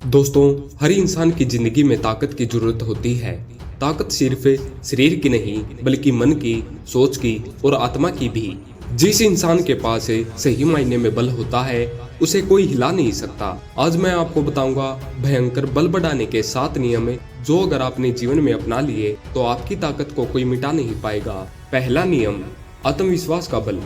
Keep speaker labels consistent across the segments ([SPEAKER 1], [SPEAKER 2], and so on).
[SPEAKER 1] दोस्तों, हर इंसान की जिंदगी में ताकत की जरूरत होती है। ताकत सिर्फ शरीर की नहीं बल्कि मन की, सोच की और आत्मा की भी। जिस इंसान के पास सही मायने में बल होता है उसे कोई हिला नहीं सकता। आज मैं आपको बताऊंगा भयंकर बल बढ़ाने के 7 नियम जो अगर आपने जीवन में अपना लिए तो आपकी ताकत को कोई मिटा नहीं पाएगा। पहला नियम, आत्मविश्वास का बल।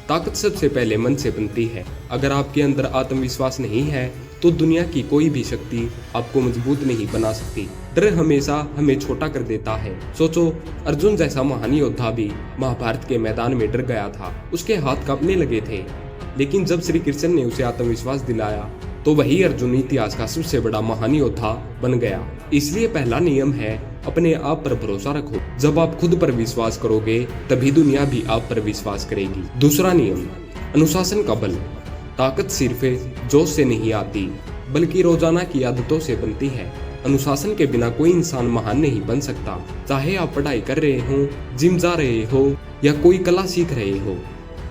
[SPEAKER 1] ताकत सबसे पहले मन से बनती है। अगर आपके अंदर आत्मविश्वास नहीं है तो दुनिया की कोई भी शक्ति आपको मजबूत नहीं बना सकती। डर हमेशा हमें छोटा कर देता है। सोचो, अर्जुन जैसा महान योद्धा भी महाभारत के मैदान में डर गया था। उसके हाथ कांपने लगे थे, लेकिन जब श्री कृष्ण ने उसे आत्मविश्वास दिलाया तो वही अर्जुन इतिहास का सबसे बड़ा महान योद्धा बन गया। इसलिए पहला नियम है, अपने आप पर भरोसा रखो। जब आप खुद पर विश्वास करोगे तभी दुनिया भी आप पर विश्वास करेगी। दूसरा नियम, अनुशासन का बल। ताकत सिर्फ जोश से नहीं आती बल्कि रोजाना की आदतों से बनती है। अनुशासन के बिना कोई इंसान महान नहीं बन सकता। चाहे आप पढ़ाई कर रहे हो, जिम जा रहे हो या कोई कला सीख रहे हो,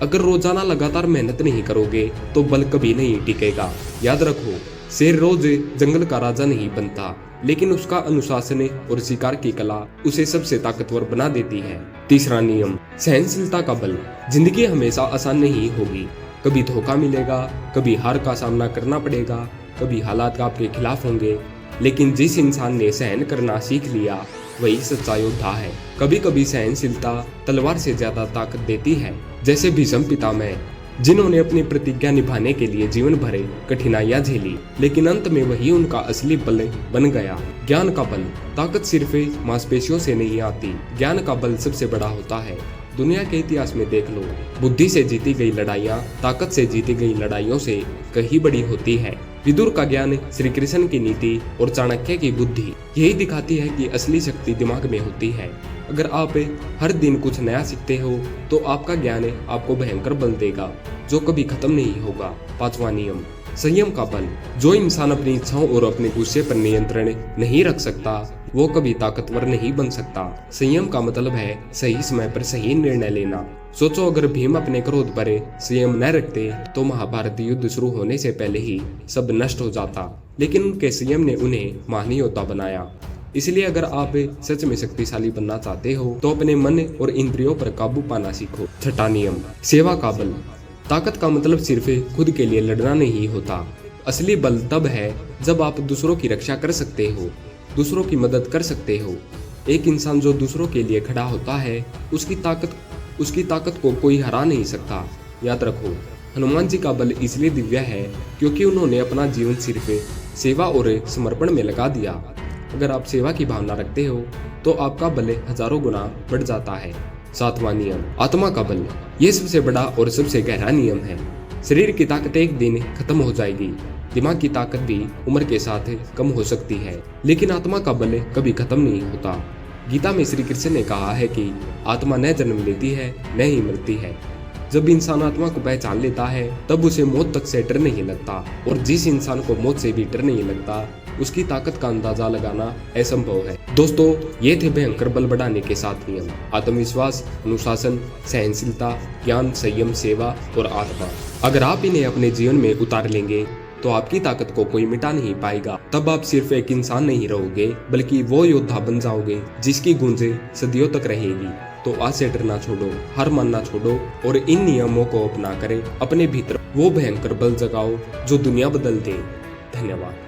[SPEAKER 1] अगर रोजाना लगातार मेहनत नहीं करोगे तो बल कभी नहीं टिकेगा। याद रखो, शेर रोज जंगल का राजा नहीं बनता, लेकिन उसका अनुशासन और शिकार की कला उसे सबसे ताकतवर बना देती है। तीसरा नियम, सहनशीलता का बल। जिंदगी हमेशा आसान नहीं होगी। कभी धोखा मिलेगा, कभी हार का सामना करना पड़ेगा, कभी हालात आपके खिलाफ होंगे, लेकिन जिस इंसान ने सहन करना सीख लिया वही सच्चा योद्धा है। कभी कभी सहनशीलता तलवार से ज्यादा ताकत देती है। जैसे भीष्म पितामह, जिन्होंने अपनी प्रतिज्ञा निभाने के लिए जीवन भर कठिनाइयां झेली, लेकिन अंत में वही उनका असली बल बन गया। ज्ञान का बल। ताकत सिर्फ मांसपेशियों से नहीं आती, ज्ञान का बल सबसे बड़ा होता है। दुनिया के इतिहास में देख लो, बुद्धि से जीती गई लड़ाइयाँ ताकत से जीती गई लड़ाइयों से कहीं बड़ी होती है। विदुर का ज्ञान, श्री कृष्ण की नीति और चाणक्य की बुद्धि यही दिखाती है कि असली शक्ति दिमाग में होती है। अगर आप हर दिन कुछ नया सीखते हो तो आपका ज्ञान आपको भयंकर बल देगा जो कभी खत्म नहीं होगा। पांचवा नियम, संयम का बल। जो इंसान अपनी इच्छाओं और अपने गुस्से पर नियंत्रण नहीं रख सकता वो कभी ताकतवर नहीं बन सकता। संयम का मतलब है सही समय पर सही निर्णय लेना। सोचो, अगर भीम अपने क्रोध पर संयम न रखते तो महाभारत युद्ध शुरू होने से पहले ही सब नष्ट हो जाता, लेकिन उनके संयम ने उन्हें महान योद्धा बनाया। इसलिए अगर आप सच में शक्तिशाली बनना चाहते हो तो अपने मन और इंद्रियों पर काबू पाना सीखो। छठा नियम, सेवा का बल। ताकत का मतलब सिर्फ खुद के लिए लड़ना नहीं होता। असली बल तब है जब आप दूसरों की रक्षा कर सकते हो, दूसरों की मदद कर सकते हो। एक इंसान जो दूसरों के लिए खड़ा होता है उसकी ताकत को कोई हरा नहीं सकता। याद रखो, हनुमान जी का बल इसलिए दिव्य है क्योंकि उन्होंने अपना जीवन सिर्फ सेवा और समर्पण में लगा दिया। अगर आप सेवा की भावना रखते हो तो आपका बल हजारों गुना बढ़ जाता है। सातवां नियम, आत्मा का बल। ये सबसे बड़ा और सबसे गहरा नियम है। शरीर की ताकत एक दिन खत्म हो जाएगी, दिमाग की ताकत भी उम्र के साथ कम हो सकती है, लेकिन आत्मा का बल कभी खत्म नहीं होता। गीता में श्री कृष्ण ने कहा है कि आत्मा न जन्म लेती है न ही मरती है। जब इंसान आत्मा को पहचान लेता है तब उसे मौत तक से डर नहीं लगता, और जिस इंसान को मौत से भी डर नहीं लगता उसकी ताकत का अंदाजा लगाना असंभव है। दोस्तों, ये थे भयंकर बल बढ़ाने के 7 नियम। आत्मविश्वास, अनुशासन, सहनशीलता, ज्ञान, संयम, सेवा और आत्मा। अगर आप इन्हें अपने जीवन में उतार लेंगे तो आपकी ताकत को कोई मिटा नहीं पाएगा। तब आप सिर्फ एक इंसान नहीं रहोगे बल्कि वो योद्धा बन जाओगे जिसकी गूंज सदियों तक रहेगी। तो आज से डरना छोड़ो, हार मानना छोड़ो और इन नियमों को अपना कर अपने भीतर वो भयंकर बल जगाओ जो दुनिया बदल दे। धन्यवाद।